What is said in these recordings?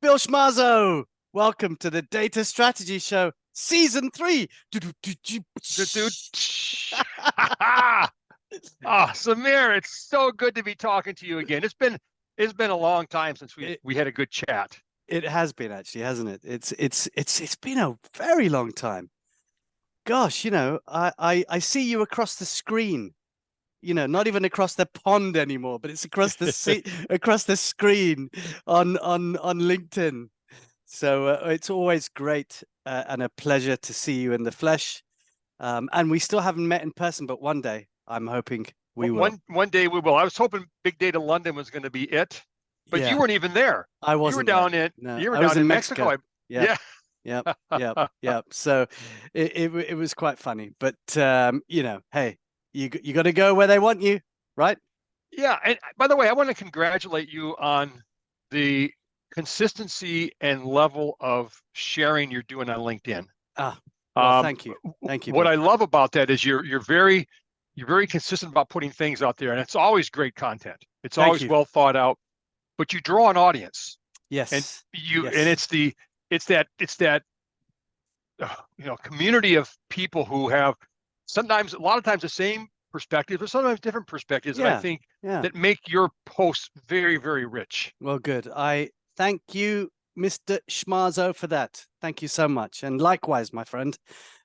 Bill Schmarzo. Welcome to the Data Strategy Show, Season 3. Samir, it's so good to be talking to you again. It's been a long time since we had a good chat. It has been, actually, hasn't it? It's been a very long time. Gosh, I see you across the screen. Not even across the pond anymore, but it's across the across the screen on LinkedIn. So it's always great and a pleasure to see you in the flesh. And we still haven't met in person, but one day I'm hoping we will. One day we will. I was hoping Big Data London was going to be it, but you weren't even there. I wasn't. You were down in Mexico. Yeah. Yeah. So it was quite funny, but hey, you got to go where they want you, right? Yeah. And by the way, I want to congratulate you on the consistency and level of sharing you're doing on LinkedIn. Well, thank you. What Bill. I love about that is you're very consistent about putting things out there, and it's always great content. It's always well thought out, but you draw an audience. Yes. And it's that community of people who have a lot of times the same perspectives, but sometimes different perspectives. And I think that make your posts very, very rich. Well, good. I thank you, Mr. Schmarzo, for that. Thank you so much. And likewise, my friend,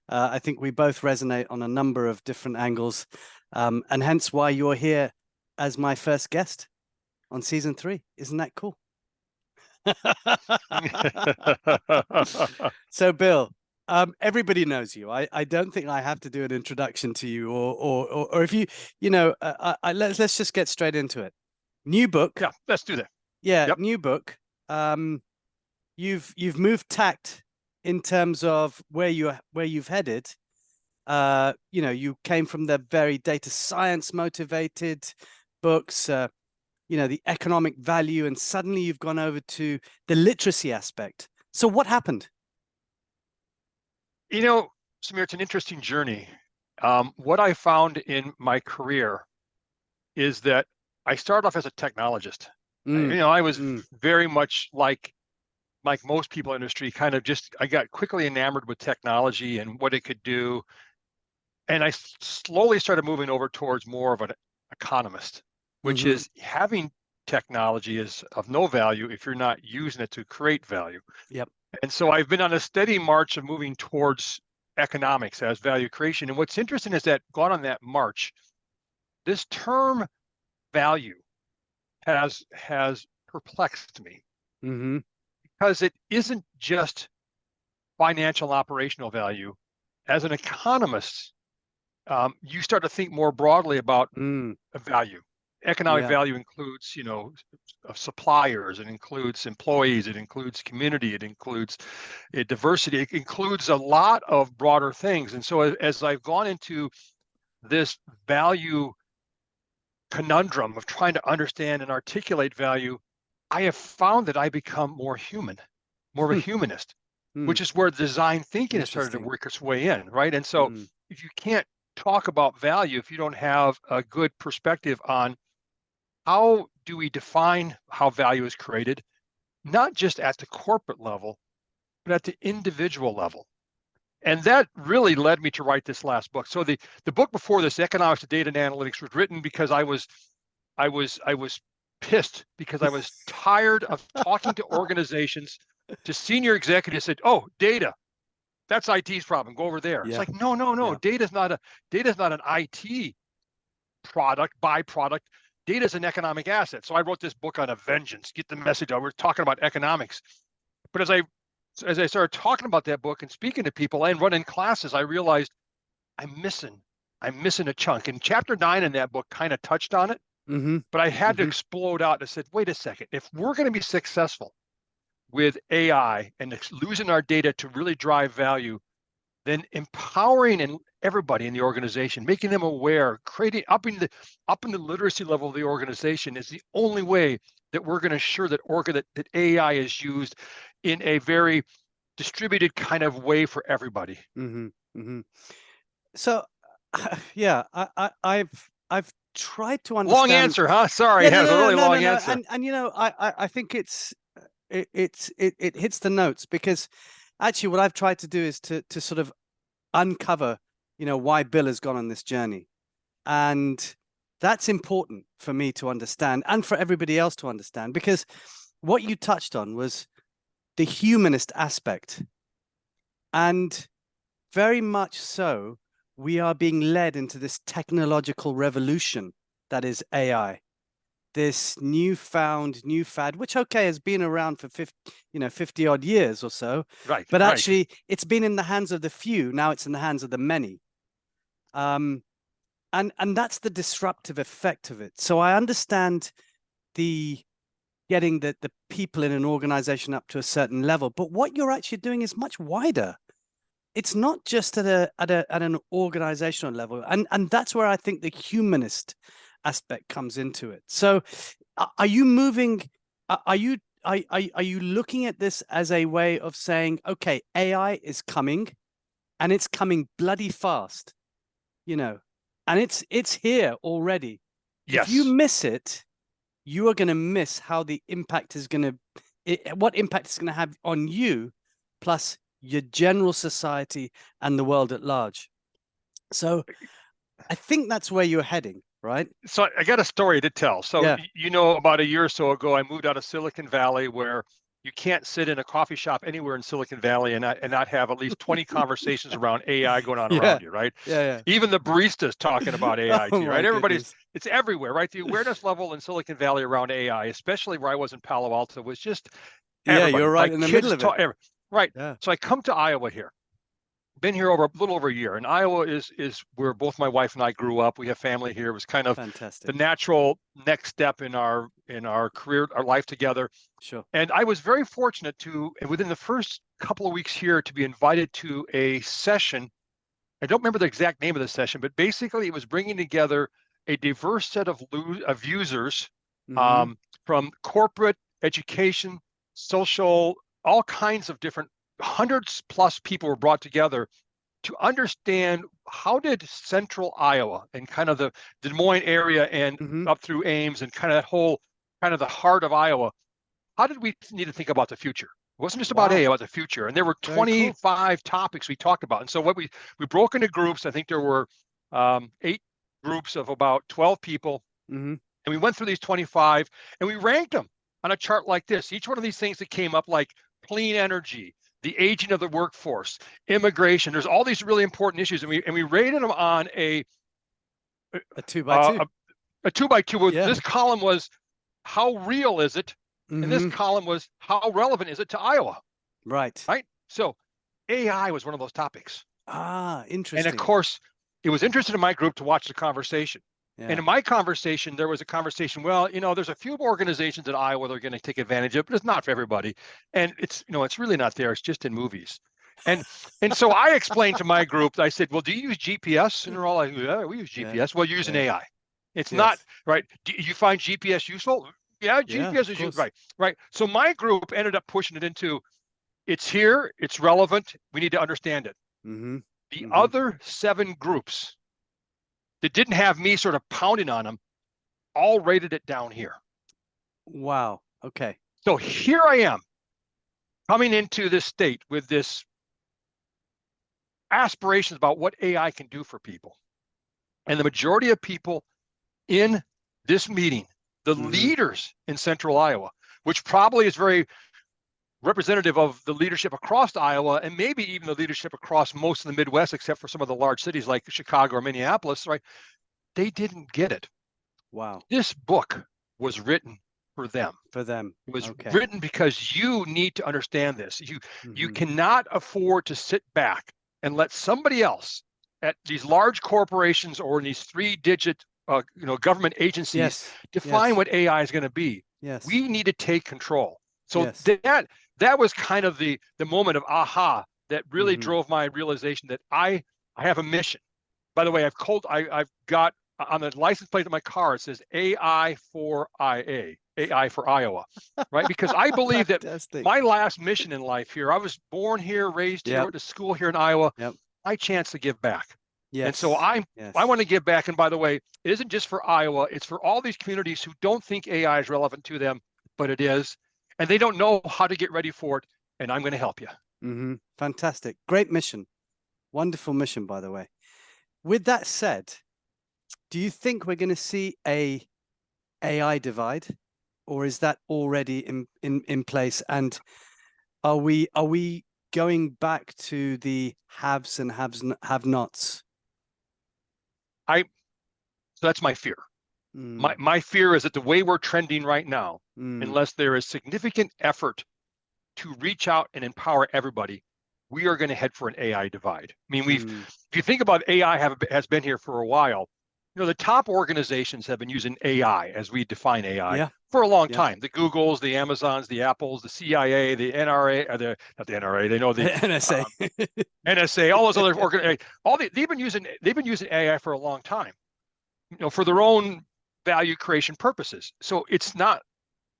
I think we both resonate on a number of different angles, and hence why you're here as my first guest on Season 3. Isn't that cool? So, Bill, everybody knows you. I don't think I have to do an introduction to you, or if let's just get straight into it. New book. Yeah, let's do that. Yeah, yep. New book. You've moved tact in terms of where you've headed. You came from the very data science motivated books, the economic value, and suddenly you've gone over to the literacy aspect. So what happened? Samir, it's an interesting journey. What I found in my career is that I started off as a technologist. I was very much like most people in the industry, I got quickly enamored with technology and what it could do. And I slowly started moving over towards more of an economist, which is having technology is of no value if you're not using it to create value. Yep. And so I've been on a steady march of moving towards economics as value creation. And what's interesting is that gone on that march, this term value has perplexed me because it isn't just financial operational value. As an economist, you start to think more broadly about value. Economic value includes, suppliers, it includes employees, it includes community, it includes diversity, it includes a lot of broader things. And so as I've gone into this value conundrum of trying to understand and articulate value, I have found that I become more human, more of a humanist, which is where design thinking has started to work its way in, right? And so if you can't talk about value, if you don't have a good perspective on how do we define how value is created, not just at the corporate level, but at the individual level. And that really led me to write this last book. So the book before this, Economics of Data and Analytics, was written because I was pissed because I was tired of talking to organizations, to senior executives said, "Oh, data, that's IT's problem. Go over there." Yeah. It's like, no. Yeah. Data's not an IT product, byproduct. Data is an economic asset. So I wrote this book on a vengeance. Get the message out. We're talking about economics. But as I started talking about that book and speaking to people and running classes, I realized I'm missing a chunk. And chapter 9 in that book kind of touched on it. But I had to explode out and I said, wait a second, if we're going to be successful with AI and losing our data to really drive value, then empowering everybody in the organization, making them aware, upping the literacy level of the organization is the only way that we're going to ensure that that AI is used in a very distributed kind of way for everybody. So, yeah, I've tried to understand. Long answer, huh? Sorry, it was a really long answer. And I think it's it hits the notes, because actually what I've tried to do is to sort of uncover, why Bill has gone on this journey. And that's important for me to understand and for everybody else to understand, because what you touched on was the humanist aspect. And very much so, we are being led into this technological revolution that is AI. This new fad, which, okay, has been around for 50 odd years or so. Right. But Right. actually, it's been in the hands of the few. Now it's in the hands of the many. And that's the disruptive effect of it. So I understand the getting the people in an organization up to a certain level, but what you're actually doing is much wider. It's not just at an organizational level, and that's where I think the humanist aspect comes into it. So, are you moving? Are you looking at this as a way of saying, okay, AI is coming, and it's coming bloody fast, and it's here already. If you Yes. miss it, you are going to miss how the impact is going to, what impact it's going to have on you, plus your general society and the world at large. So I think that's where you're heading, right? So I got a story to tell. So, Yeah. about a year or so ago, I moved out of Silicon Valley, where you can't sit in a coffee shop anywhere in Silicon Valley and not have at least 20 conversations around AI going on Yeah. around you, right? Yeah. Even the baristas talking about AI Oh to you, right? my goodness. It's everywhere, right? The awareness level in Silicon Valley around AI, especially where I was in Palo Alto, was just Yeah, everybody, you're right like in the middle kids of it. talk, right? Yeah. So I come to Iowa here. Been here over a little over a year, and Iowa is where both my wife and I grew up. We have family here. It was kind of the Fantastic. natural next step in our career, our life together. Sure. And I was very fortunate to, within the first couple of weeks here, to be invited to a session. I don't remember the exact name of the session, but basically it was bringing together a diverse set of users, Mm-hmm. um, from corporate, education, social, all kinds of different, hundreds plus people were brought together to understand how did central Iowa and kind of the Des Moines area and Mm-hmm. up through Ames and kind of that whole, kind of the heart of Iowa, how did we need to think about the future? It wasn't just about AI, Wow. about the future. And there were Very cool. 25 topics we talked about. And so what we broke into groups. I think there were 8 groups of about 12 people. Mm-hmm. And we went through these 25 and we ranked them on a chart like this. Each one of these things that came up, like clean energy, the aging of the workforce, immigration. There's all these really important issues. And we rated them on a A 2x2. a, a 2x2. Where Yeah. this column was how real is it? And this Mm-hmm. column was how relevant is it to Iowa? Right. Right? So AI was one of those topics. Ah, And of interesting. course, it was interested in my group to watch the conversation. And Yeah. in my conversation, there was a conversation, well, there's a few organizations in Iowa that are going to take advantage of it, but it's not for everybody. And it's really not there. It's just in movies. And so I explained to my group, I said, well, do you use GPS? And they're all like, yeah, we use Yeah. GPS. Well, you're using Yeah. AI. It's not, Yes. right? Do you find GPS useful? Yeah, Yeah, GPS of is useful. course. Right, right. So my group ended up pushing it into, it's here, it's relevant, we need to understand it. Mm-hmm. The Mm-hmm. other 7 groups that didn't have me sort of pounding on them all rated it down here. Wow. Okay. So here I am coming into this state with this aspirations about what AI can do for people. And the majority of people in this meeting, the leaders in central Iowa, which probably is very representative of the leadership across Iowa and maybe even the leadership across most of the Midwest, except for some of the large cities like Chicago or Minneapolis, right? They didn't get it. Wow. This book was written for them. For them. It was Okay. written because you need to understand this. You Mm-hmm. cannot afford to sit back and let somebody else at these large corporations or in these 3-digit government agencies Yes. define Yes. what AI is going to be. Yes. We need to take control. So Yes. that was kind of the moment of aha that really Mm-hmm. drove my realization that I have a mission. By the way, I've got on the license plate of my car, it says AI for IA, AI for Iowa, right? Because I believe that Fantastic. my last mission in life here, I was born here, raised here, Yep. went to school here in Iowa, Yep. my chance to give back. And so Yes. I Yes. want to give back. And by the way, it isn't just for Iowa, it's for all these communities who don't think AI is relevant to them, but it is. and they don't know how to get ready for it, and I'm going to help you. Fantastic. Great mission. Wonderful mission, by the way. With that said, do you think we're going to see a AI divide, or is that already in place? And are we going back to the haves and have-nots? So that's my fear. My fear is that the way we're trending right now, unless there is significant effort to reach out and empower everybody, we are going to head for an AI divide. I mean, if you think about AI has been here for a while, the top organizations have been using AI as we define AI for a long time. The Googles, the Amazons, the Apples, the CIA, the NRA, not the NRA, they know the NSA, NSA, all those other organizations. They've been using AI for a long time, for their own value creation purposes. So it's not,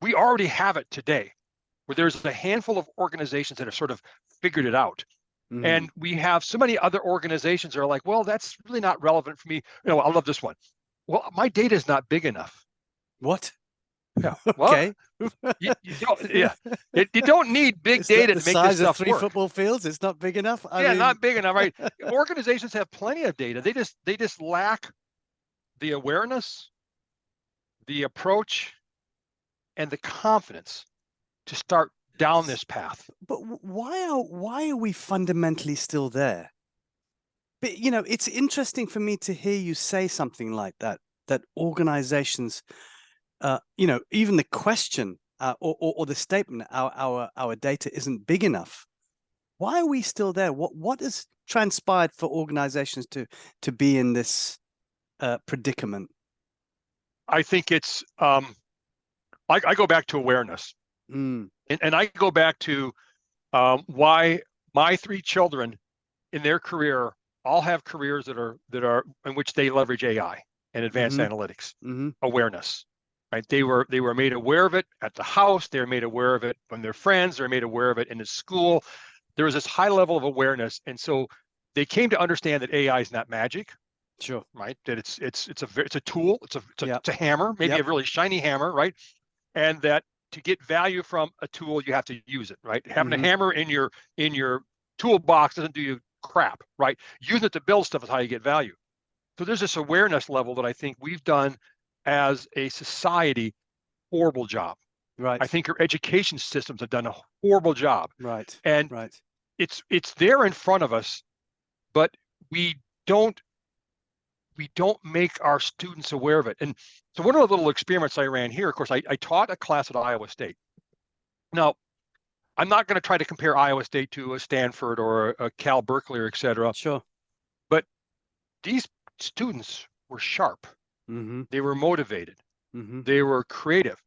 we already have it today, where there's a handful of organizations that have sort of figured it out. And we have so many other organizations that are like, well, that's really not relevant for me. I love this one. Well, my data is not big enough. What? Yeah. Okay. You don't need big data to make this stuff work. 3 work. football fields. It's not big enough. I mean, not big enough, right? Organizations have plenty of data. They just lack the awareness, the approach, and the confidence to start down this path. But why are we fundamentally still there? But it's interesting for me to hear you say something like that organizations, even the question or the statement, our data isn't big enough. Why are we still there? What has transpired for organizations to be in this predicament? I think it's I go back to awareness, and I go back to why my 3 children in their career all have careers that are in which they leverage AI and advanced analytics. Awareness, right? They were made aware of it at the house. They were made aware of it from their friends. They were made aware of it in the school. There was this high level of awareness, and so they came to understand that AI is not magic. Sure. Right. That it's a tool. It's a hammer, maybe a really shiny hammer, right? And that to get value from a tool, you have to use it, right? Having a hammer in your toolbox doesn't do you crap, right? Using it to build stuff is how you get value. So there's this awareness level that I think we've done as a society horrible job. Right. I think our education systems have done a horrible job. Right. And right. It's there in front of us, but we don't make our students aware of it. And so one of the little experiments I ran here, of course, I taught a class at Iowa State. Now, I'm not going to try to compare Iowa State to a Stanford or a Cal Berkeley or et cetera. Sure. But these students were sharp. They were motivated. They were creative.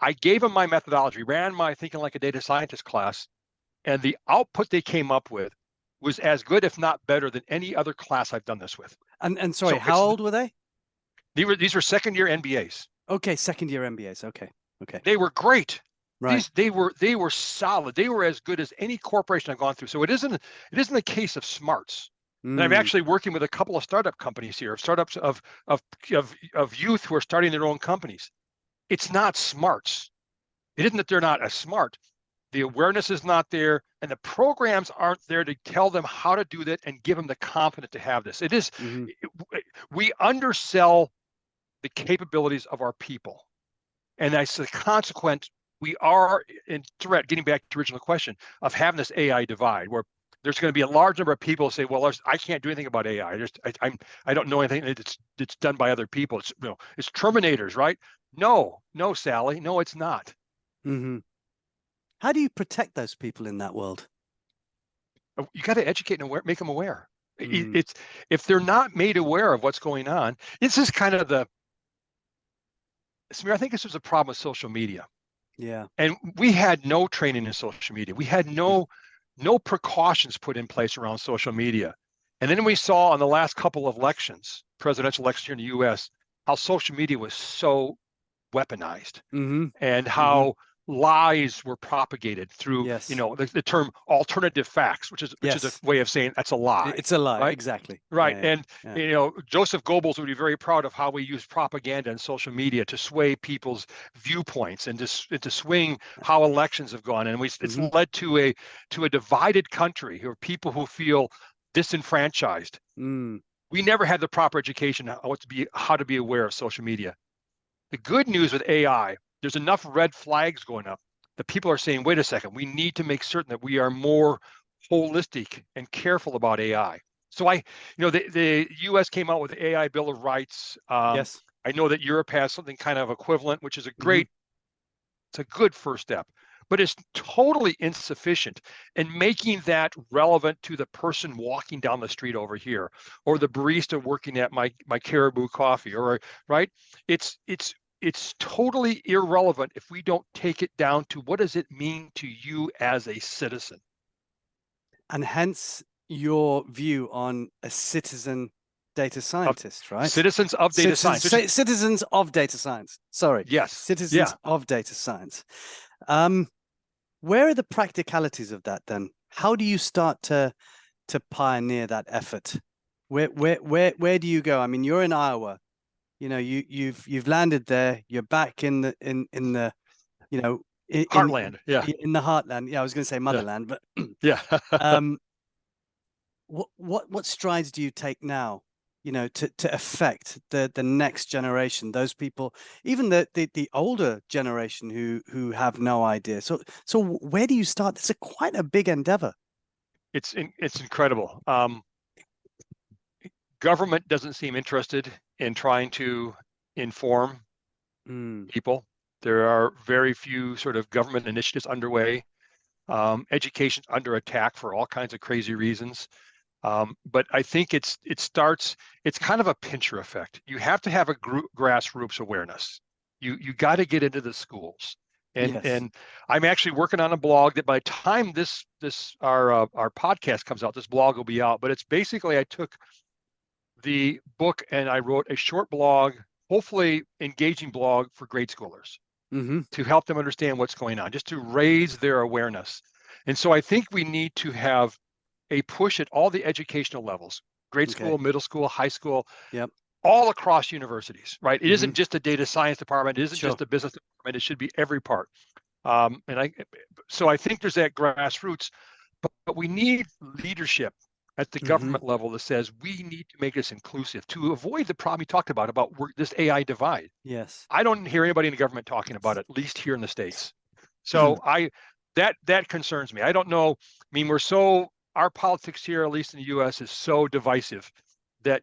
I gave them my methodology, ran my Thinking Like a Data Scientist class, and the output they came up with was as good, if not better, than any other class I've done this with. And sorry, so how old were they? These were second-year MBAs. Okay, second-year MBAs. Okay. They were great. Right. They were solid. They were as good as any corporation I've gone through. So it isn't a case of smarts. And I'm actually working with a couple of startup companies here, startups of youth who are starting their own companies. It's not smarts. It isn't that they're not as smart. The awareness is not there, and the programs aren't there to tell them how to do that and give them the confidence to have this. It is we undersell the capabilities of our people, and as a consequence, we are in threat. Getting back to the original question of having this AI divide, where there's going to be a large number of people who say, "Well, I can't do anything about AI. I don't know anything. It's done by other people. It's Terminators, right?" No, Sally. No, it's not. How do you protect those people in that world? You got to educate and make them aware. It's if they're not made aware of what's going on. This is kind of Samir, I think this was a problem with social media. Yeah. And we had no training in social media. We had no precautions put in place around social media. And then we saw on the last couple of elections, presidential elections here in the US, how social media was so weaponized and how lies were propagated through, Yes. the term alternative facts, which is a Yes. way of saying that's a lie, It's a lie. right? Exactly. Right. Yeah. Yeah. And, Yeah. Joseph Goebbels would be very proud of how we use propaganda and social media to sway people's viewpoints and to swing how elections have gone. And it's Hmm. led to a divided country, or people who feel disenfranchised. Mm. We never had the proper education on how to be aware of social media. The good news with AI, there's enough red flags going up that people are saying, wait a second, we need to make certain that we are more holistic and careful about AI. So the US came out with the AI Bill of Rights. Yes. I know that Europe has something kind of equivalent, which is Hmm. it's a good first step, but it's totally insufficient in making that relevant to the person walking down the street over here, or the barista working at my Caribou Coffee, or right. It's totally irrelevant if we don't take it down to what does it mean to you as a citizen. And hence your view on a citizen data Of scientist, right? citizens of data science, which is Citizens of data science. Sorry, yes, citizens yeah. of data science. Um, where are the practicalities of that then? How do you start to pioneer that effort? Where do you go? I mean, you're in Iowa. You've landed there. You're back in the you know Heartland, yeah, in the heartland. Yeah, I was going to say yeah, motherland, but yeah. um, what strides do you take now, to affect the next generation, those people, even the older generation who have no idea? So where do you start? It's quite a big endeavor. It's incredible. Government doesn't seem interested in trying to inform Mm, people. There are very few sort of government initiatives underway. Education's under attack for all kinds of crazy reasons. But I think it's kind of a pincher effect. You have to have a grassroots awareness. You got to get into the schools. And yes. and I'm actually working on a blog that by the time our podcast comes out, this blog will be out. But it's basically, I took the book and I wrote a short blog, hopefully engaging blog for grade schoolers, Mm-hmm. to help them understand what's going on, just to raise their awareness. And so I think we need to have a push at all the educational levels, grade Okay. school, middle school, high school, Yep. all across universities, right? It Mm-hmm. isn't just the data science department. It isn't just Sure. the business department. It should be every part. So I think there's that grassroots, but we need leadership at the Mm-hmm. government level that says we need to make this inclusive to avoid the problem you talked about this AI divide. Yes. I don't hear anybody in the government talking about it, at least here in the States. So that concerns me. I don't know. I mean, our politics here, at least in the U.S., is so divisive that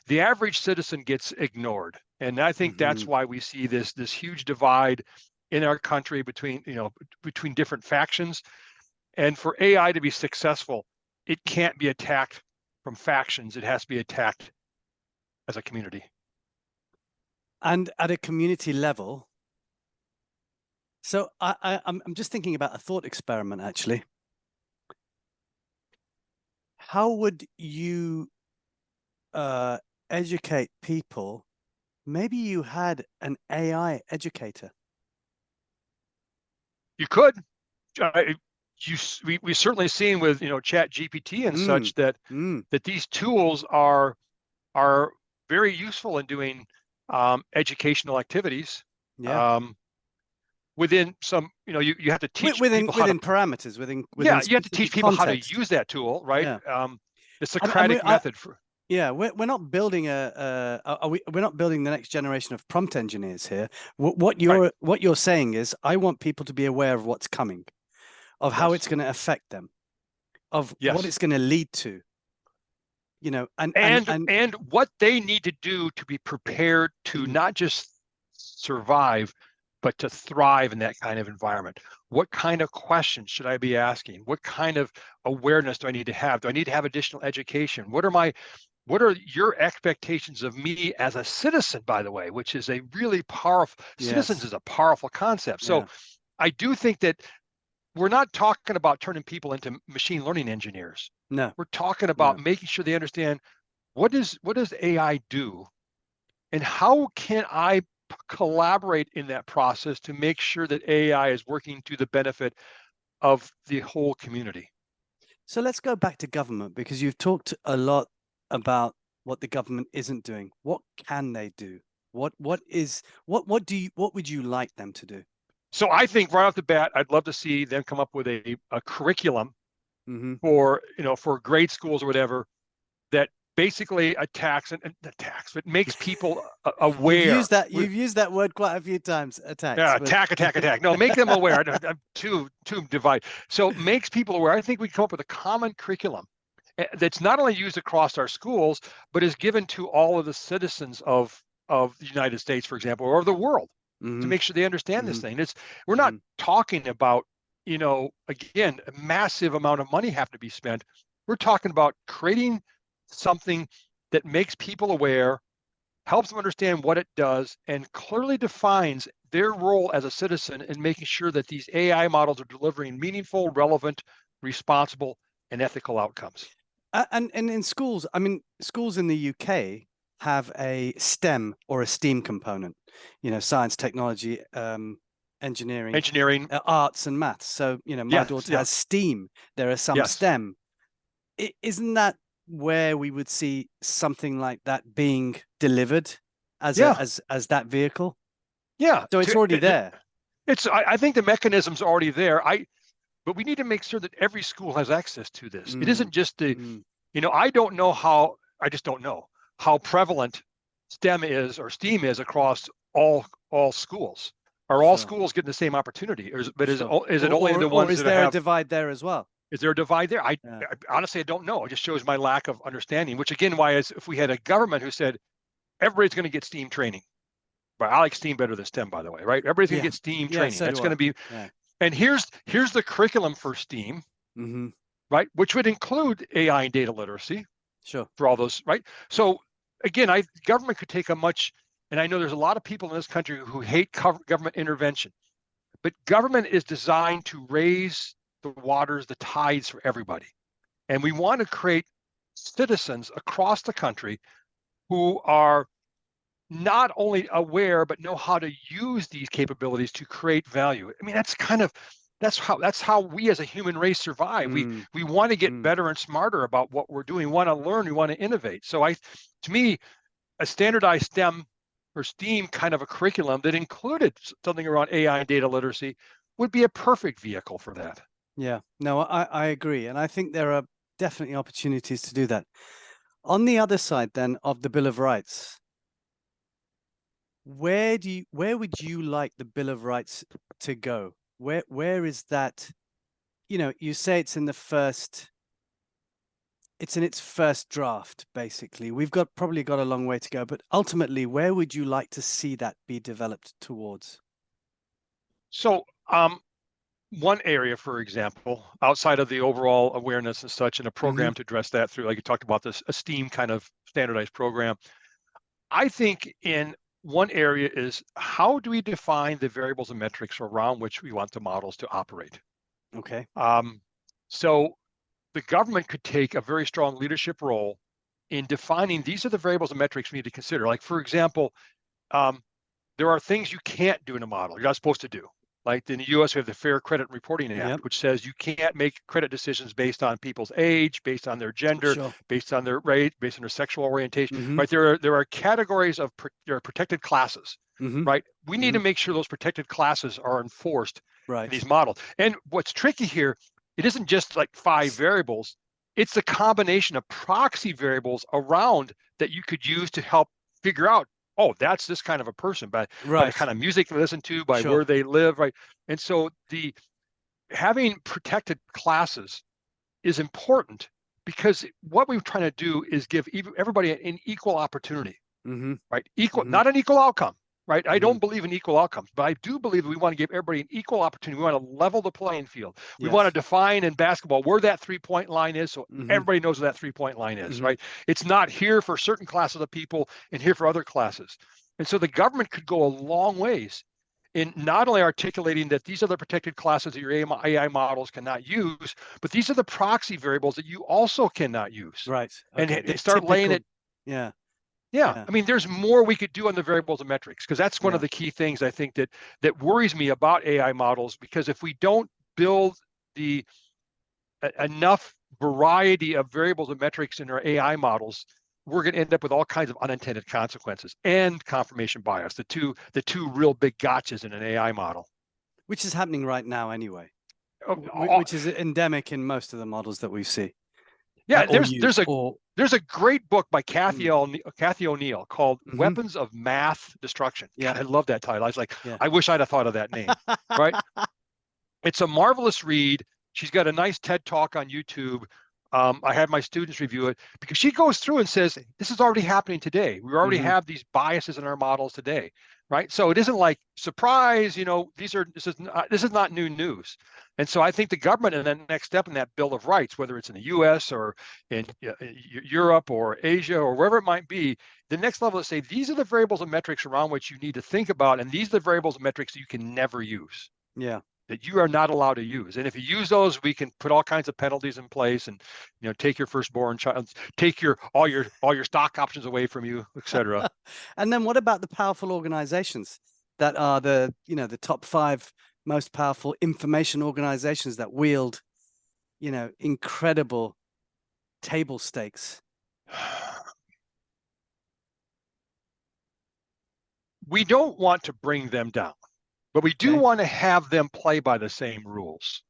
the average citizen gets ignored, and I think Mm-hmm. that's why we see this huge divide in our country between different factions. And for AI to be successful, it can't be attacked from factions. It has to be attacked as a community. And at a community level, so I'm just thinking about a thought experiment, actually. How would you educate people? Maybe you had an AI educator. You could. We certainly seen with Chat GPT and Mm, such that mm, these tools are very useful in doing educational activities. yeah. Um, Within some, you have to teach Within people how to. parameters, within Yeah, you have to teach specific people how to context. use that tool, right? Yeah. The And Socratic method for. yeah, we're not building we're not building the next generation of prompt engineers here. What Right. you're saying is, I want people to be aware of what's coming, of how Yes. it's going to affect them, of what Yes. it's going to lead to, And what they need to do to be prepared to Mhm. not just survive, but to thrive in that kind of environment. What kind of questions should I be asking? What kind of awareness do I need to have? Do I need to have additional education? What are your expectations of me as a citizen, by the way, which is a really powerful, citizens Yes. is a powerful concept. So Yeah. I do think that we're not talking about turning people into machine learning engineers. No. We're talking about No. making sure they understand what does AI do, and how can I collaborate in that process to make sure that AI is working to the benefit of the whole community. So let's go back to government, because you've talked a lot about what the government isn't doing. What can they do? What would you like them to do? So I think right off the bat, I'd love to see them come up with a curriculum Mm-hmm. for, for grade schools or whatever, that basically but makes people aware. You've used that word quite a few times, attacks, Yeah, but attack. No, make them aware. I'm too divide. So makes people aware. I think we come up with a common curriculum that's not only used across our schools, but is given to all of the citizens of the United States, for example, or the world, to mm-hmm. make sure they understand this Mm-hmm. thing. We're not Mm-hmm. talking about, again, a massive amount of money have to be spent. We're talking about creating something that makes people aware, helps them understand what it does, and clearly defines their role as a citizen in making sure that these AI models are delivering meaningful, relevant, responsible, and ethical outcomes. And in schools, I mean, schools in the UK have a STEM or a STEAM component, science, technology, engineering, Engineering, arts, and maths. So, my yes, daughter yeah, has STEAM. There are some yes, STEM. Isn't that where we would see something like that being delivered as yeah, as that vehicle? yeah. So it's already there. I think the mechanism's already there. But we need to make sure that every school has access to this. It Mm, isn't just mm, I just don't know how prevalent STEM is or STEAM is across all schools. Are all sure, schools getting the same opportunity? But sure. is it only the Or ones is that there a have, divide there as well? is there a divide there? Yeah. Honestly, I don't know. It just shows my lack of understanding, which again, why is if we had a government who said everybody's going to get STEAM training, but I like STEAM better than STEM, by the way, right? Everybody's going to Yeah. get STEAM Yeah, training. so That's do going I. to be, Yeah. and here's the curriculum for STEAM, Mm-hmm. right? Which would include AI and data literacy Sure. for all those, right? So again, government could take and I know there's a lot of people in this country who hate government intervention, but government is designed to raise the waters, the tides for everybody. And we want to create citizens across the country who are not only aware, but know how to use these capabilities to create value. I mean, that's how we as a human race survive. Mm, We want to get mm. better and smarter about what we're doing. We want to learn, we want to innovate. So to me, a standardized STEM or STEAM kind of a curriculum that included something around AI and data literacy would be a perfect vehicle for that. Yeah. No, I agree. And I think there are definitely opportunities to do that. On the other side then of the Bill of Rights, where would you like the Bill of Rights to go? Where is that? You say it's in its first draft, basically. We've probably got a long way to go, but ultimately, where would you like to see that be developed towards? So one area, for example, outside of the overall awareness and such, and a Mm-hmm. program to address that through, like you talked about, this a STEAM kind of standardized program. I think in one area is how do we define the variables and metrics around which we want the models to operate? Okay. So the government could take a very strong leadership role in defining these are the variables and metrics we need to consider. Like, for example, um, there are things you can't do in a model. You're not supposed to do. Like in the US, we have the Fair Credit Reporting Yep. Act, which says you can't make credit decisions based on people's age, based on their gender, Sure. based on their race, based on their sexual orientation. Mm-hmm. Right? There are categories of there are protected classes. Mm-hmm. Right? We need Mm-hmm. to make sure those protected classes are enforced in Right. these models. And what's tricky here, it isn't just like 5 variables. It's a combination of proxy variables around that you could use to help figure out, oh, that's this kind of a person by the Right. kind of music they listen to, by Sure. where they live, right? And so the having protected classes is important because what we're trying to do is give everybody an equal opportunity, Mm-hmm. right? Equal, Mm-hmm. not an equal outcome, right? I Mm-hmm. don't believe in equal outcomes, but I do believe we want to give everybody an equal opportunity. We want to level the playing field. We want to Yes. define in basketball where that 3-point line is, so Mm-hmm. everybody knows where that 3-point line is, Mm-hmm. right? It's not here for certain classes of people and here for other classes. And so the government could go a long ways in not only articulating that these are the protected classes that your AI models cannot use, but these are the proxy variables that you also cannot use. Right. And Okay. The start laying typical, it, yeah. I mean, there's more we could do on the variables and metrics, because that's one of the key things I think that worries me about AI models, because if we don't build enough variety of variables and metrics in our AI models, we're going to end up with all kinds of unintended consequences and confirmation bias, the two real big gotchas in an AI model. Which is happening right now anyway, which is endemic in most of the models that we see. Yeah, there's a great book by Cathy O'Neill called Weapons of Math Destruction. God, I love that title. I was like, I wish I'd have thought of that name, right? It's a marvelous read. She's got a nice TED Talk on YouTube. I had my students review it, because she goes through and says, this is already happening today. We already have these biases in our models today, right? So it isn't like, surprise, this is not new news. And so I think the government, and then next step in that Bill of Rights, whether it's in the US or in Europe or Asia or wherever it might be, the next level is say, these are the variables and metrics around which you need to think about, and these are the variables and metrics that you can never use. That you are not allowed to use. And if you use those, we can put all kinds of penalties in place, and take your firstborn child, take all your stock options away from you, etc. And then what about the powerful organizations that are the top 5 most powerful information organizations that wield incredible table stakes? We don't want to bring them down, but we do want to have them play by the same rules.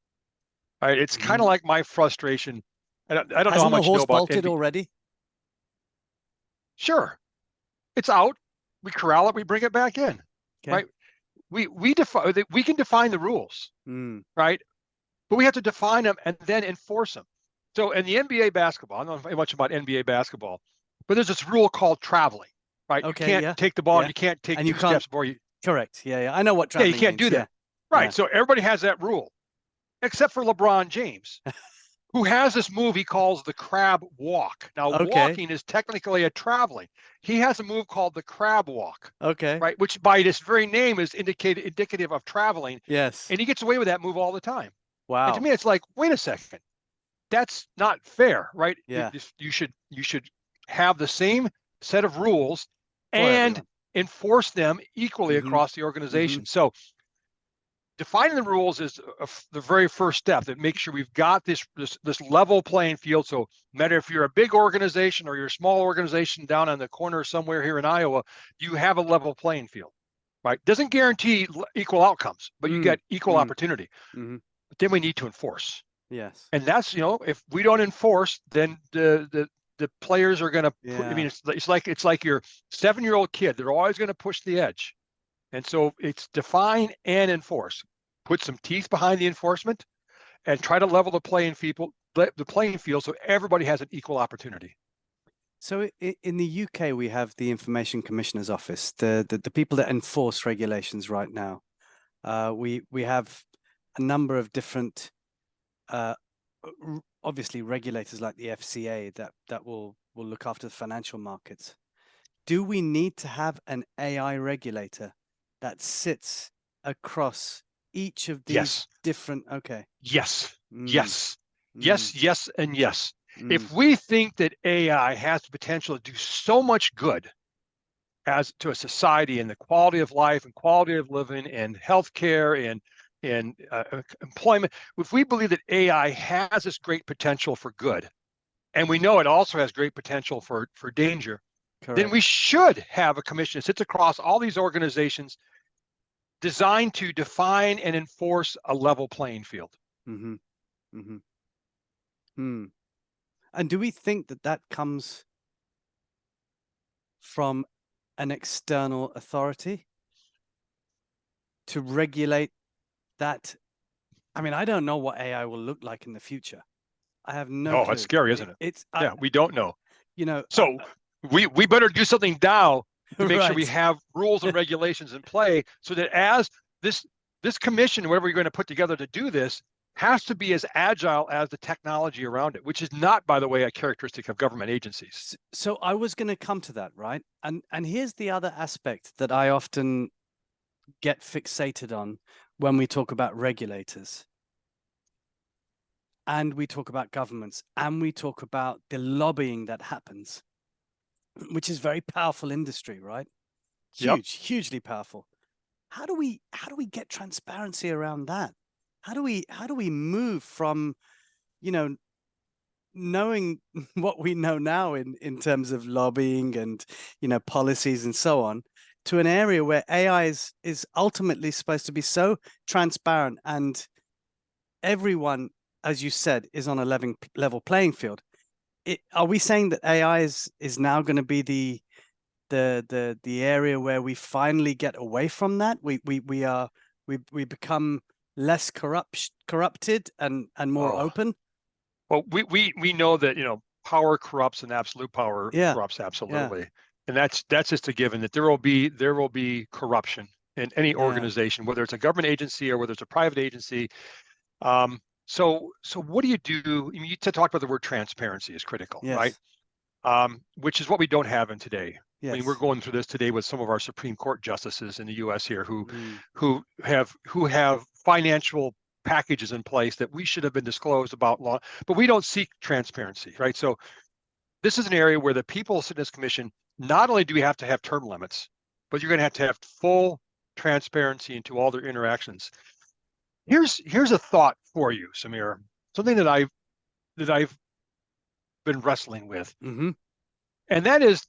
Right? It's kind of like my frustration. I don't know how much you know about bolted already. Sure, it's out. We corral it. We bring it back in. Right? We can define the rules. Right? But we have to define them and then enforce them. So in the NBA basketball, I don't know much about NBA basketball, but there's this rule called traveling. Right? You can't take the ball. And you can't take two steps before you. Correct. Yeah. I know what traveling means. You can't do that. Right. So everybody has that rule, except for LeBron James, who has this move he calls the crab walk. Now, walking is technically a traveling. He has a move called the crab walk. Right. Which by this very name is indicative of traveling. Yes. And he gets away with that move all the time. Wow. And to me, it's like, wait a second. That's not fair, right? Yeah. You should have the same set of rules and enforce them equally across the organization. So defining the rules is the very first step that makes sure we've got this level playing field. So no matter if you're a big organization or you're a small organization down on the corner somewhere here in Iowa, you have a level playing field, right? Doesn't guarantee equal outcomes, but you get equal opportunity. But then we need to enforce. Yes. And that's, if we don't enforce, then the players are going to, I mean, it's like your 7-year-old kid. They're always going to push the edge. And so it's define and enforce. Put some teeth behind the enforcement and try to level the playing field so everybody has an equal opportunity. So in the UK, we have the Information Commissioner's Office, the people that enforce regulations right now. We have a number of different, obviously regulators like the FCA that will look after the financial markets. Do we need to have an AI regulator that sits across each of these different? Yes. And yes. If we think that AI has the potential to do so much good as to a society and the quality of life and quality of living and healthcare and employment, if we believe that AI has this great potential for good, and we know it also has great potential for danger, then we should have a commission that sits across all these organizations designed to define and enforce a level playing field. And do we think that comes from an external authority to regulate that? I mean, I don't know what AI will look like in the future. I have no clue. It's scary, isn't it? We don't know. So we better do something now to make sure we have rules and regulations in play, so that as this commission, whatever you're going to put together to do this, has to be as agile as the technology around it, which is not, by the way, a characteristic of government agencies. So I was going to come to that, right? And here's the other aspect that I often get fixated on when we talk about regulators, and we talk about governments, and we talk about the lobbying that happens. which is very powerful industry, right? Yep. Hugely powerful. How do we get transparency around that? How do we move from, you know, knowing what we know now in terms of lobbying and, policies and so on, to an area where AI is ultimately supposed to be so transparent and everyone, as you said, is on a level playing field. Are we saying that AI is now going to be the area where we finally get away from that? We become less corrupted and more Oh, open? well, we know that, power corrupts and absolute power Yeah, corrupts yeah, absolutely. And that's just a given that there will be corruption in any yeah. organization, whether it's a government agency or whether it's a private agency. So what do you do? I mean, you talked about the word transparency is critical, right? Yes, Which is what we don't have in today. I mean, we're yes. going through this today with some of our Supreme Court justices in the U.S. here who Mm, who have financial packages in place that we should have been disclosed about law, but we don't seek transparency, right? So this is an area where the people sitting in this commission, not only do we have to have term limits, but you're going to have full transparency into all their interactions. Here's a thought for you, Samir. Something that I've been wrestling with, mm-hmm, and that is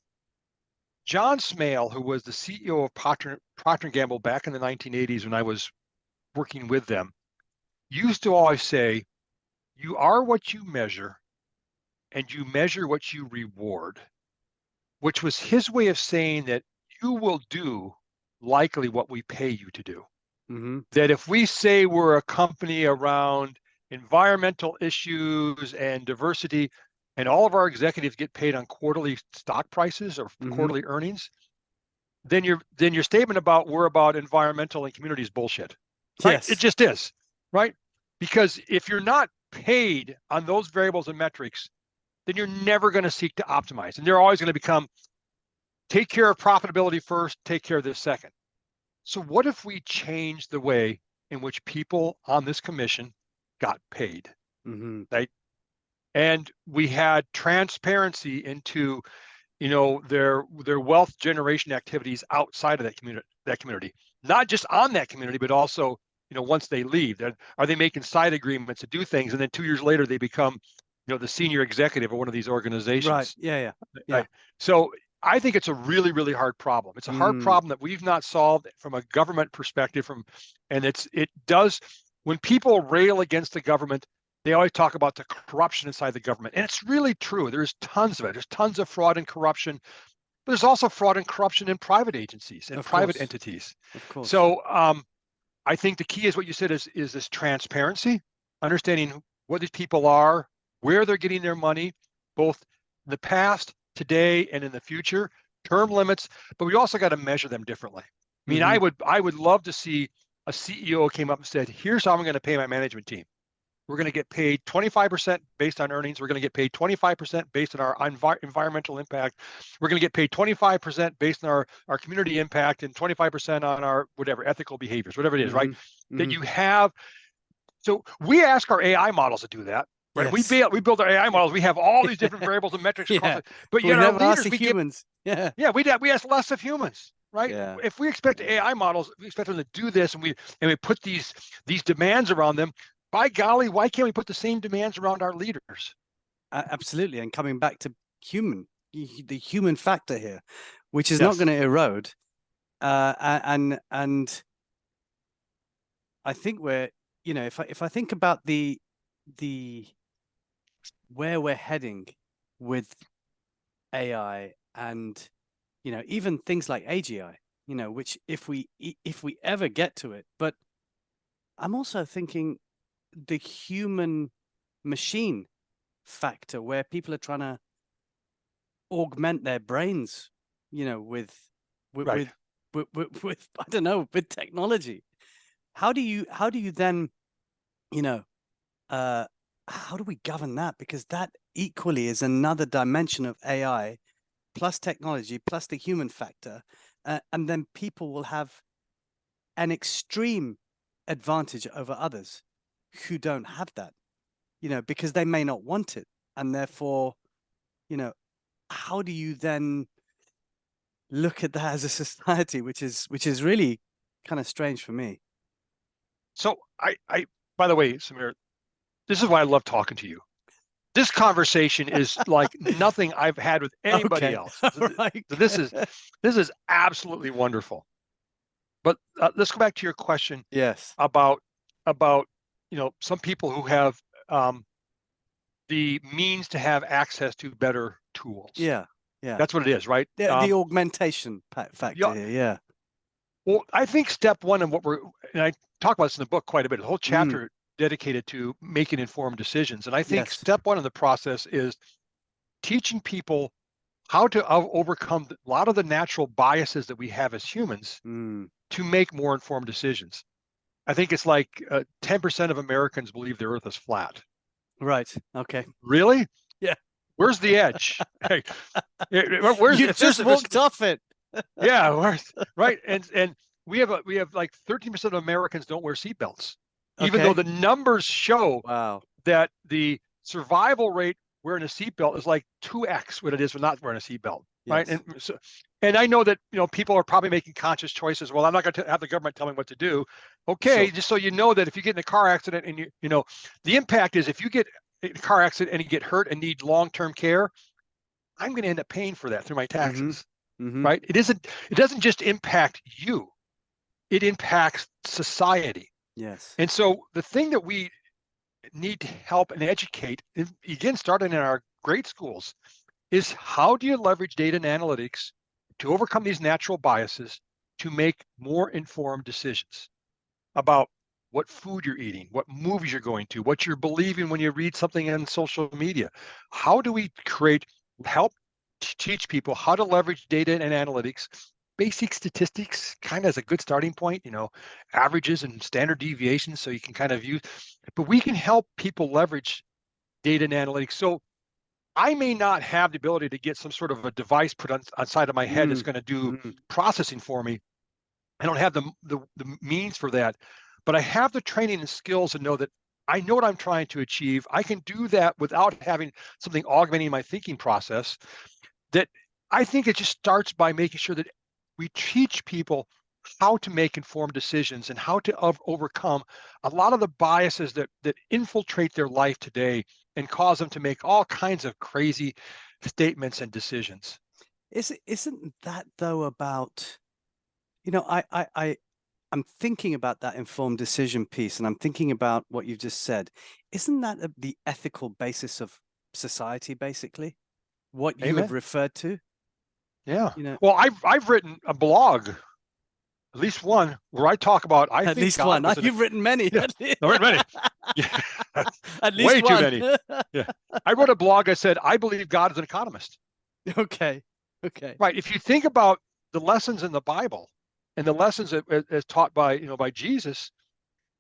John Smale, who was the CEO of Procter & Gamble back in the 1980s when I was working with them, used to always say, you are what you measure and you measure what you reward, which was his way of saying that you will do likely what we pay you to do. mm-hmm. That if we say we're a company around environmental issues and diversity, and all of our executives get paid on quarterly stock prices or Mm-hmm. quarterly earnings, then your statement about we're about environmental and community is bullshit, right? It Yes. just is, right? Because if you're not paid on those variables and metrics, then you're never going to seek to optimize, and they're always going to become take care of profitability first, take care of this second. So what if we change the way in which people on this commission got paid, Mm-hmm. right? And we had transparency into their wealth generation activities outside of that community, not just on that community, but also once they leave. Are they making side agreements to do things, and then 2 years later they become the senior executive of one of these Right. organizations, Yeah, yeah, yeah. right? So I think it's a really, really hard problem. It's a hard Mm, problem that we've not solved from a government perspective. And it does, when people rail against the government, they always talk about the corruption inside the government, and it's really true. There's tons of it. There's tons of fraud and corruption, but there's also fraud and corruption in private agencies and of private course. entities. Of course. So I think the key is what you said is this transparency, understanding what these people are, where they're getting their money, both in the past, today, and in the future, term limits, but we also got to measure them differently. I mean, Mm-hmm. I would love to see a CEO came up and said, here's how I'm going to pay my management team. We're going to get paid 25% based on earnings. We're going to get paid 25% based on our environmental impact. We're going to get paid 25% based on our community impact and 25% on our whatever ethical behaviors, whatever it is, right? Mm-hmm. That Mm-hmm. you have. So we ask our AI models to do that, right? We Yes. build, we build our AI models. We have all these different variables and metrics across Yeah. it. But We yet our never ask leaders, the we give, humans. Yeah. yeah, we ask less of humans, right? Yeah. If we expect Yeah. AI models, we expect them to do this, and we put these demands around them. By golly, why can't we put the same demands around our leaders? Absolutely. And coming back to the human factor here, which is not Yes. going to erode. And I think if I think about the where we're heading with AI and even things like AGI, which if we ever get to it, but I'm also thinking the human machine factor where people are trying to augment their brains, with Right. with with I don't know, with technology. How do you then, you know, uh how do we govern that? Because that equally is another dimension of AI plus technology plus the human factor, and then people will have an extreme advantage over others who don't have that, because they may not want it, and therefore, you know, how do you then look at that as a society, which is really kind of strange for me. So by the way, Samir, this is why I love talking to you. This conversation is like nothing I've had with anybody Okay. else. All right. So this is absolutely wonderful. But let's go back to your question Yes. about about some people who have the means to have access to better tools. Yeah. Yeah. That's what it is, right? The augmentation factor Yeah. here. Yeah. Well, I think step one, and I talk about this in the book quite a bit, a whole Mm, chapter dedicated to making informed decisions. And I think yes. step one in the process is teaching people how to overcome a lot of the natural biases that we have as humans Mm, to make more informed decisions. I think it's like 10% of Americans believe the earth is flat. right. Okay. Really? Yeah. Where's the edge? Hey, where's You've if there's just if it's walked off it. yeah, right. And we have like 13% of Americans don't wear seatbelts, even though Okay. the numbers show Wow. that the survival rate wearing a seatbelt is like 2x what it is for not wearing a seatbelt, right? Yes. And I know that people are probably making conscious choices. Well, I'm not going to have the government tell me what to do. Okay, Sure. just so you know that if you get in a car accident and the impact is if you get in a car accident and you get hurt and need long-term care, I'm going to end up paying for that through my Mm-hmm. taxes, Mm-hmm. right? It doesn't just impact you, it impacts society. Yes. And so the thing that we need to help and educate, again, starting in our grade schools, is how do you leverage data and analytics to overcome these natural biases to make more informed decisions about what food you're eating, what movies you're going to, what you're believing when you read something on social media. How do we help teach people how to leverage data and analytics, basic statistics, kind of as a good starting point, averages and standard deviations, so you can kind of use, but we can help people leverage data and analytics. So I may not have the ability to get some sort of a device put on side of my head that's Mm, going to do mm, processing for me. I don't have the means for that, but I have the training and skills to know that I know what I'm trying to achieve. I can do that without having something augmenting my thinking process. That I think it just starts by making sure that we teach people how to make informed decisions and how to overcome a lot of the biases that infiltrate their life today and cause them to make all kinds of crazy statements and decisions. Isn't that though about, I'm thinking about that informed decision piece, and I'm thinking about what you've just said. Isn't that the ethical basis of society, basically? What you have Amen. referred to? Yeah. You know, Well, I've written a blog, at least one, where I talk about I at think least God one. was in a You've written many. yeah, no, wait a minute. Yeah, At least way too one. many. Yeah. I wrote a blog. I said, I believe God is an economist. Okay. Okay. Right. If you think about the lessons in the Bible and the lessons as taught by Jesus,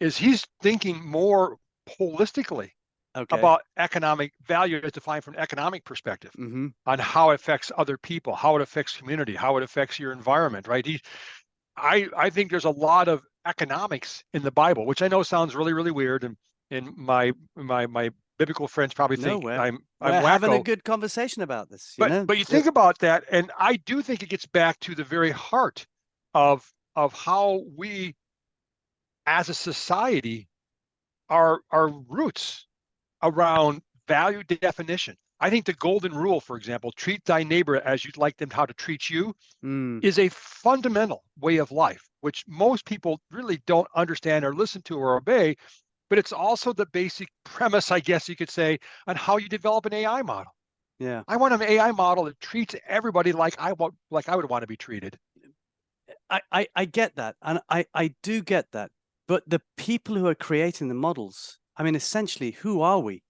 is he's thinking more holistically Okay. about economic value as defined from an economic perspective Mm-hmm. on how it affects other people, how it affects community, how it affects your environment, right? I think there's a lot of economics in the Bible, which I know sounds really, really weird. And my biblical friends probably No, think I'm we're having a wacko. good conversation about this, But you think about that, and I do think it gets back to the very heart of how we as a society our roots around value definition. I think the golden rule, for example, treat thy neighbor as you'd like them how to treat you, Mm, is a fundamental way of life, which most people really don't understand or listen to or obey. But it's also the basic premise, I guess you could say, on how you develop an AI model. yeah. I want an AI model that treats everybody like I would want to be treated. I get that, and I do get that. But the people who are creating the models, I mean, essentially, who are we?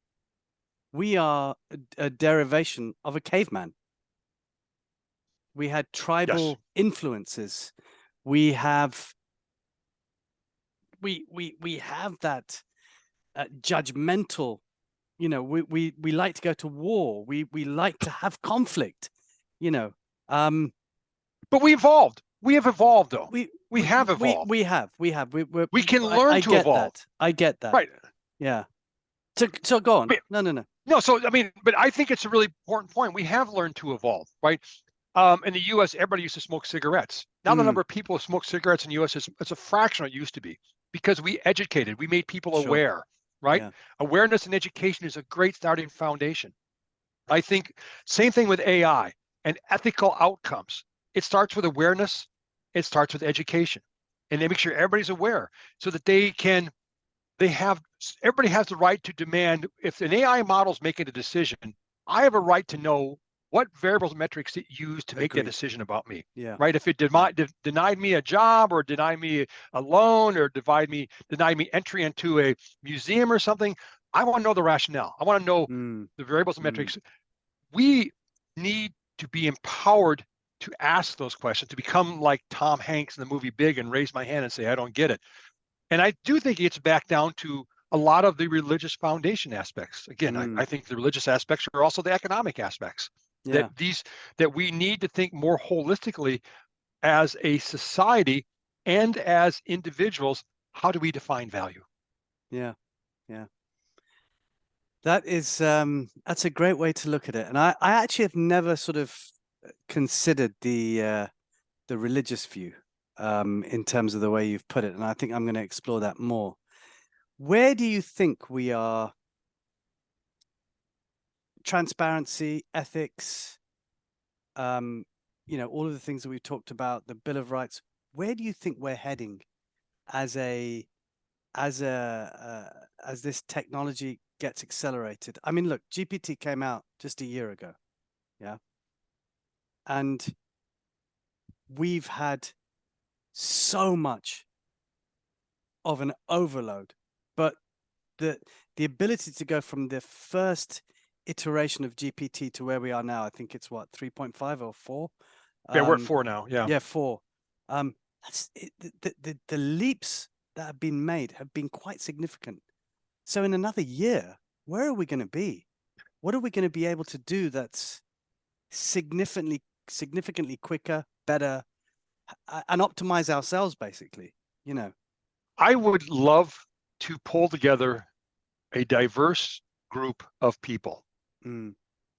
We are a derivation of a caveman. We had Yes. tribal influences. We have we have that judgmental. We like to go to war. We like to have conflict. You know, um, But we evolved. We have evolved, though. we We have evolved. we have We can learn I to get evolve. that. I get that. Right. Yeah. So go on. But, No. no, so I mean, but I think it's a really important point. We have learned to evolve, right? In the U.S., everybody used to smoke cigarettes. Now the Mm, number of people who smoke cigarettes in the U.S. is it's a fraction of what it used to be because we educated, we made people sure. aware, right? Yeah. Awareness and education is a great starting foundation. I think same thing with AI and ethical outcomes. It starts with awareness. It starts with education, and they make sure everybody's aware so that they have everybody has the right to demand if an AI model is making a decision, I have a right to know what variables and metrics it used to make that Agreed. decision about me. Yeah. Right? If it Yeah. denied me a job or denied me a loan or denied me entry into a museum or something, I want to know the rationale. I want to know Mm, the variables and mm, metrics. We need to be empowered to ask those questions, to become like Tom Hanks in the movie Big and raise my hand and say, I don't get it. And I do think it's back down to a lot of the religious foundation aspects. Again, I mm. think the religious aspects are also the economic aspects that Yeah. we need to think more holistically as a society and as individuals. How do we define value? Yeah. Yeah. That's a great way to look at it. And I actually have never sort of considered the religious view in terms of the way you've put it. And I think I'm going to explore that more. Where do you think we are? Transparency, ethics, all of the things that we've talked about, the Bill of Rights. Where do you think we're heading as as this technology gets accelerated? I mean, look, GPT came out just a year ago, yeah, and we've had so much of an overload, but the the ability to go from the first iteration of GPT to where we are now, I think it's what, 3.5 or 4. Yeah, we're at Um, 4 now. Yeah. yeah, 4. That's it, the leaps that have been made have been quite significant. So in another year, where are we going to be? What are we going to be able to do that's significantly quicker, better, and optimize ourselves, basically, you know? I would love to pull together a diverse group of people Mm,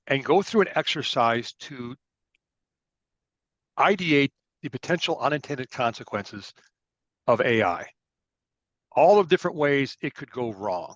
and go through an exercise to ideate the potential unintended consequences of AI, all of different ways it could go wrong,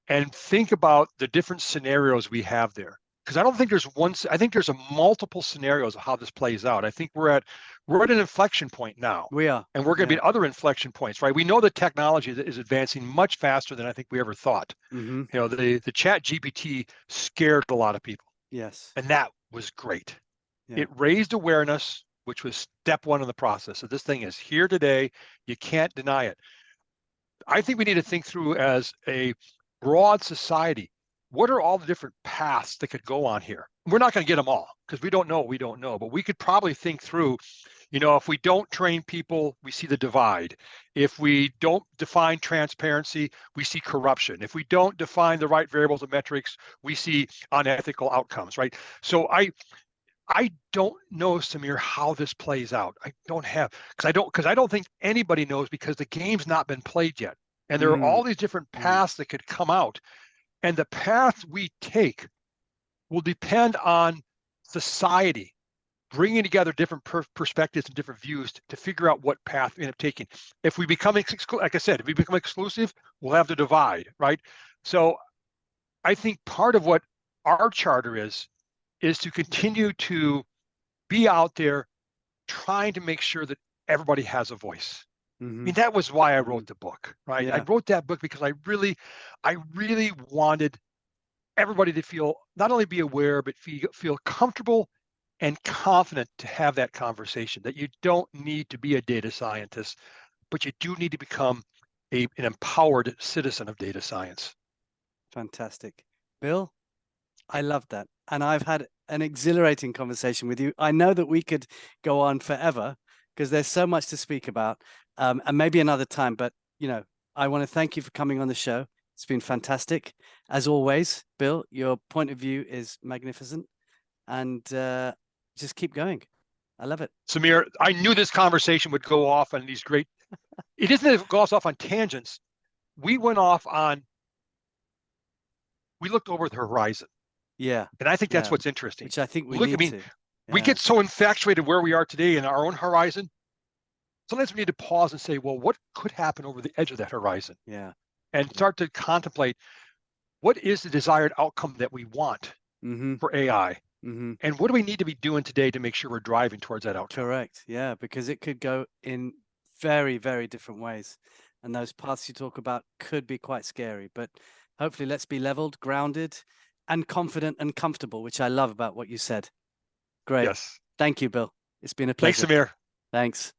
and think about the different scenarios we have there. Because I don't think there's one. I think there's a multiple scenarios of how this plays out. I think we're at an inflection point now, we are, and we're going to be yeah. at other inflection points, right? We know the technology is advancing much faster than I think we ever thought. Mm-hmm. You know, the Chat GPT scared a lot of people, Yes. and that was great. Yeah. It raised awareness, which was step one in the process. So this thing is here today. You can't deny it. I think we need to think through as a broad society. What are all the different paths that could go on here? We're not going to get them all because we don't know what we don't know, but we could probably think through, if we don't train people, we see the divide. If we don't define transparency, we see corruption. If we don't define the right variables and metrics, we see unethical outcomes, right? So I don't know, Samir, how this plays out. I don't have because I don't think anybody knows because the game's not been played yet. And there are Mm, all these different mm, paths that could come out. And the path we take will depend on society bringing together different perspectives and different views to figure out what path we end up taking. If we become, like I said, if we become exclusive, we'll have the divide, right? So I think part of what our charter is to continue to be out there trying to make sure that everybody has a voice. I mm-hmm. mean, that was why I Mm-hmm. wrote the book, right? I Yeah. wrote that book because I really wanted everybody to feel not only be aware, but feel comfortable and confident to have that conversation. That you don't need to be a data scientist, but you do need to become an empowered citizen of data science. Fantastic. Bill, I love that. And I've had an exhilarating conversation with you. I know that we could go on forever because there's so much to speak about, and maybe another time. But, I want to thank you for coming on the show. It's been fantastic. As always, Bill, your point of view is magnificent. And just keep going. I love it. Samir, I knew this conversation would go off on these great. It isn't that it goes off on tangents. We went off on. We looked over the horizon. Yeah. And I think that's Yeah. what's interesting. Which I think we Look, I need mean, to. We get so infatuated where we are today in our own horizon. Sometimes we need to pause and say, well, what could happen over the edge of that horizon? Yeah. And start to contemplate, what is the desired outcome that we want for AI? And what do we need to be doing today to make sure we're driving towards that outcome? Correct. Yeah, because it could go in very, very different ways. And those paths you talk about could be quite scary. But hopefully, let's be leveled, grounded, and confident and comfortable, which I love about what you said. Great. Yes. Thank you, Bill. It's been a Thanks, pleasure. Samir. Thanks.